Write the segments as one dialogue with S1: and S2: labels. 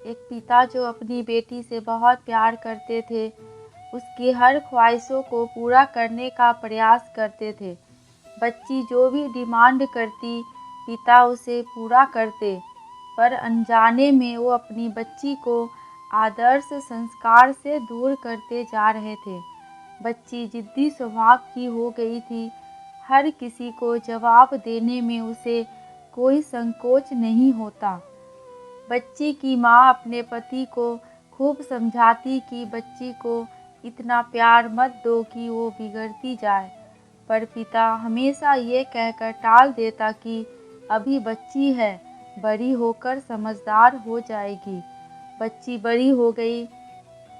S1: एक पिता जो अपनी बेटी से बहुत प्यार करते थे, उसकी हर ख्वाहिशों को पूरा करने का प्रयास करते थे। बच्ची जो भी डिमांड करती, पिता उसे पूरा करते, पर अनजाने में वो अपनी बच्ची को आदर्श संस्कार से दूर करते जा रहे थे। बच्ची जिद्दी स्वभाव की हो गई थी। हर किसी को जवाब देने में उसे कोई संकोच नहीं होता। बच्ची की माँ अपने पति को खूब समझाती कि बच्ची को इतना प्यार मत दो कि वो बिगड़ती जाए, पर पिता हमेशा ये कहकर टाल देता कि अभी बच्ची है, बड़ी होकर समझदार हो जाएगी। बच्ची बड़ी हो गई,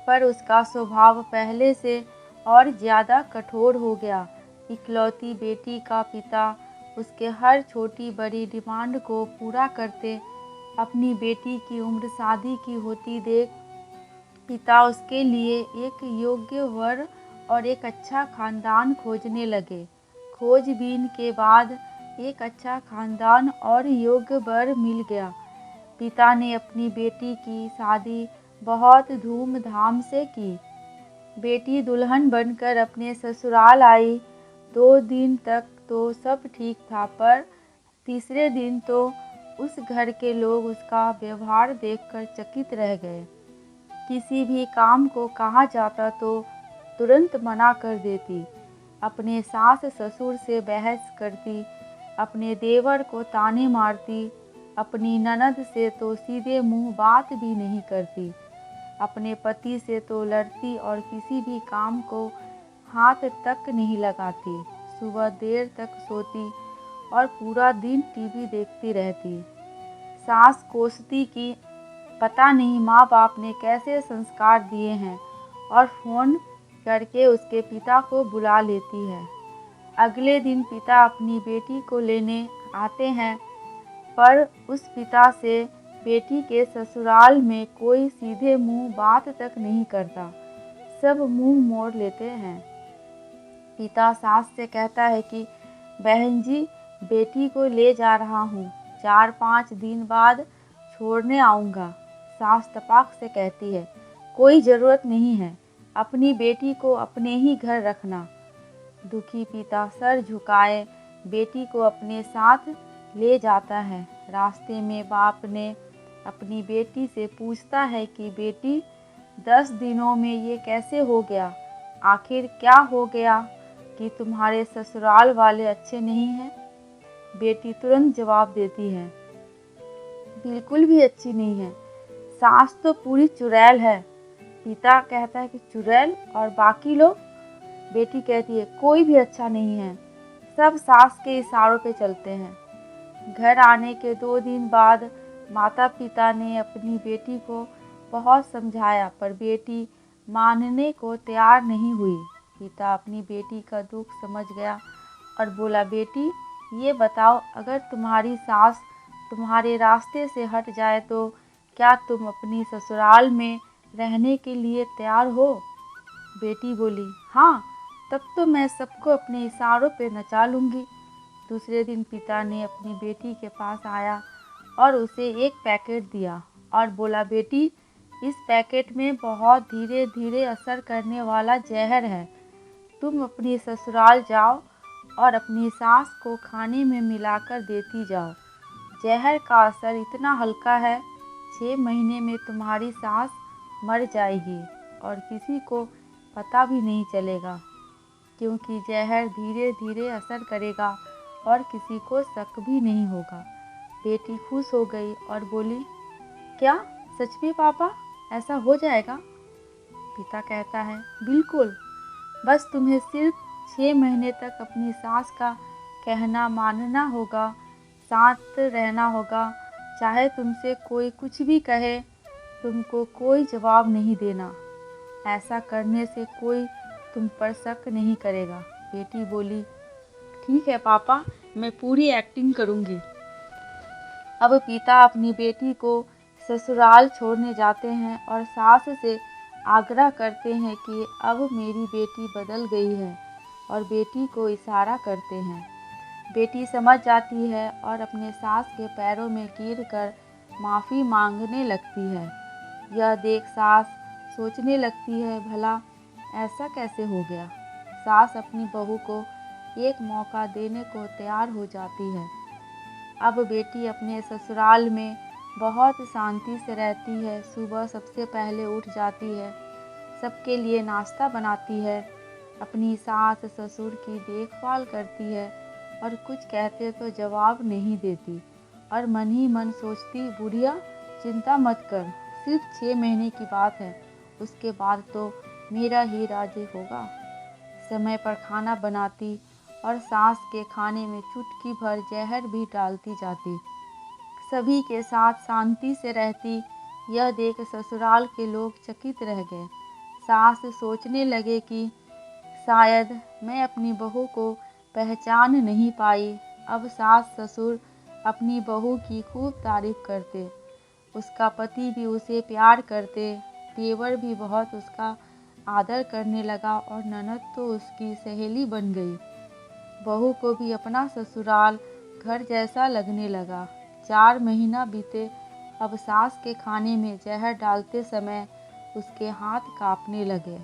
S1: पर उसका स्वभाव पहले से और ज़्यादा कठोर हो गया। इकलौती बेटी का पिता उसके हर छोटी बड़ी डिमांड को पूरा करते। अपनी बेटी की उम्र शादी की होती देख पिता उसके लिए एक योग्य वर और एक अच्छा खानदान खोजने लगे। खोजबीन के बाद एक अच्छा खानदान और योग्य वर मिल गया। पिता ने अपनी बेटी की शादी बहुत धूमधाम से की। बेटी दुल्हन बनकर अपने ससुराल आई। 2 दिन तक तो सब ठीक था, पर तीसरे दिन तो उस घर के लोग उसका व्यवहार देखकर चकित रह गए। किसी भी काम को कहा जाता तो तुरंत मना कर देती, अपने सास ससुर से बहस करती, अपने देवर को ताने मारती, अपनी ननद से तो सीधे मुंह बात भी नहीं करती, अपने पति से तो लड़ती और किसी भी काम को हाथ तक नहीं लगाती। सुबह देर तक सोती और पूरा दिन टीवी देखती रहती। सास कोसती कि पता नहीं माँ बाप ने कैसे संस्कार दिए हैं, और फ़ोन करके उसके पिता को बुला लेती है। अगले दिन पिता अपनी बेटी को लेने आते हैं, पर उस पिता से बेटी के ससुराल में कोई सीधे मुंह बात तक नहीं करता, सब मुंह मोड़ लेते हैं। पिता सास से कहता है कि बहन जी, बेटी को ले जा रहा हूँ, 4-5 दिन बाद छोड़ने आऊँगा। सास तपाक से कहती है, कोई ज़रूरत नहीं है, अपनी बेटी को अपने ही घर रखना। दुखी पिता सर झुकाए बेटी को अपने साथ ले जाता है। रास्ते में बाप ने अपनी बेटी से पूछता है कि बेटी, 10 दिनों में ये कैसे हो गया? आखिर क्या हो गया कि तुम्हारे ससुराल वाले अच्छे नहीं हैं? बेटी तुरंत जवाब देती है, बिल्कुल भी अच्छी नहीं है, सास तो पूरी चुड़ैल है। पिता कहता है कि चुड़ैल और बाकी लोग? बेटी कहती है, कोई भी अच्छा नहीं है, सब सास के इशारों पे चलते हैं। घर आने के 2 दिन बाद माता पिता ने अपनी बेटी को बहुत समझाया, पर बेटी मानने को तैयार नहीं हुई। पिता अपनी बेटी का दुख समझ गया और बोला, बेटी ये बताओ, अगर तुम्हारी सास तुम्हारे रास्ते से हट जाए तो क्या तुम अपनी ससुराल में रहने के लिए तैयार हो? बेटी बोली, हाँ, तब तो मैं सबको अपने इशारों पे नचा लूँगी। दूसरे दिन पिता ने अपनी बेटी के पास आया और उसे एक पैकेट दिया और बोला, बेटी इस पैकेट में बहुत धीरे धीरे असर करने वाला जहर है। तुम अपनी ससुराल जाओ और अपनी सास को खाने में मिलाकर देती जाओ। जहर का असर इतना हल्का है, 6 महीने में तुम्हारी सास मर जाएगी और किसी को पता भी नहीं चलेगा, क्योंकि जहर धीरे धीरे असर करेगा और किसी को शक भी नहीं होगा। बेटी खुश हो गई और बोली, क्या सच में पापा, ऐसा हो जाएगा? पिता कहता है, बिल्कुल, बस तुम्हें सिर्फ 6 महीने तक अपनी सास का कहना मानना होगा, शांत रहना होगा, चाहे तुमसे कोई कुछ भी कहे, तुमको कोई जवाब नहीं देना। ऐसा करने से कोई तुम पर शक नहीं करेगा। बेटी बोली, ठीक है पापा, मैं पूरी एक्टिंग करूँगी। अब पिता अपनी बेटी को ससुराल छोड़ने जाते हैं और सास से आग्रह करते हैं कि अब मेरी बेटी बदल गई है, और बेटी को इशारा करते हैं। बेटी समझ जाती है और अपने सास के पैरों में गिरकर माफ़ी मांगने लगती है। यह देख सास सोचने लगती है, भला ऐसा कैसे हो गया। सास अपनी बहू को एक मौका देने को तैयार हो जाती है। अब बेटी अपने ससुराल में बहुत शांति से रहती है। सुबह सबसे पहले उठ जाती है, सबके लिए नाश्ता बनाती है, अपनी सास ससुर की देखभाल करती है और कुछ कहते तो जवाब नहीं देती और मन ही मन सोचती, बुढ़िया चिंता मत कर, सिर्फ 6 महीने की बात है, उसके बाद तो मेरा ही राज्य होगा। समय पर खाना बनाती और सास के खाने में चुटकी भर जहर भी डालती जाती। सभी के साथ शांति से रहती। यह देख ससुराल के लोग चकित रह गए। सास सोचने लगे कि शायद मैं अपनी बहू को पहचान नहीं पाई। अब सास ससुर अपनी बहू की खूब तारीफ करते, उसका पति भी उसे प्यार करते, देवर भी बहुत उसका आदर करने लगा और ननद तो उसकी सहेली बन गई। बहू को भी अपना ससुराल घर जैसा लगने लगा। 4 महीना बीते। अब सास के खाने में जहर डालते समय उसके हाथ कांपने लगे।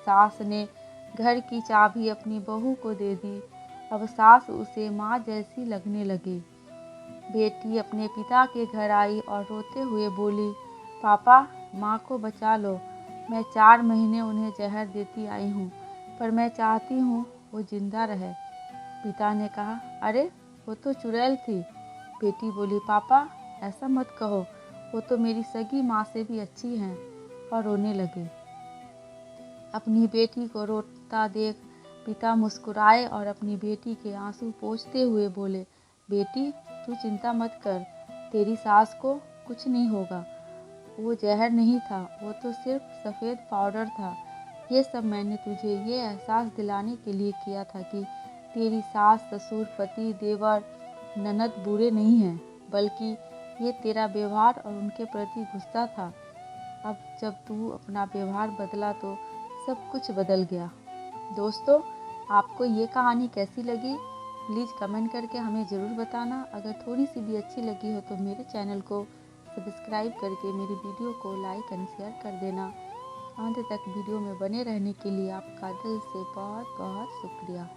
S1: सास ने घर की चाबी अपनी बहू को दे दी। अब सास उसे माँ जैसी लगने लगी। बेटी अपने पिता के घर आई और रोते हुए बोली, पापा माँ को बचा लो, मैं 4 महीने उन्हें जहर देती आई हूँ, पर मैं चाहती हूँ वो जिंदा रहे। पिता ने कहा, अरे वो तो चुड़ैल थी। बेटी बोली, पापा ऐसा मत कहो, वो तो मेरी सगी माँ से भी अच्छी हैं, और रोने लगे। अपनी बेटी को रोता देख पिता मुस्कुराए और अपनी बेटी के आंसू पोंछते हुए बोले, बेटी तू चिंता मत कर, तेरी सास को कुछ नहीं होगा, वो जहर नहीं था, वो तो सिर्फ सफ़ेद पाउडर था। ये सब मैंने तुझे ये एहसास दिलाने के लिए किया था कि तेरी सास ससुर पति देवर ननद बुरे नहीं हैं, बल्कि ये तेरा व्यवहार और उनके प्रति गुस्सा था। अब जब तू अपना व्यवहार बदला तो सब कुछ बदल गया। दोस्तों, आपको ये कहानी कैसी लगी? प्लीज़ कमेंट करके हमें ज़रूर बताना। अगर थोड़ी सी भी अच्छी लगी हो तो मेरे चैनल को सब्सक्राइब करके मेरी वीडियो को लाइक एंड शेयर कर देना। अंत तक वीडियो में बने रहने के लिए आपका दिल से बहुत बहुत शुक्रिया।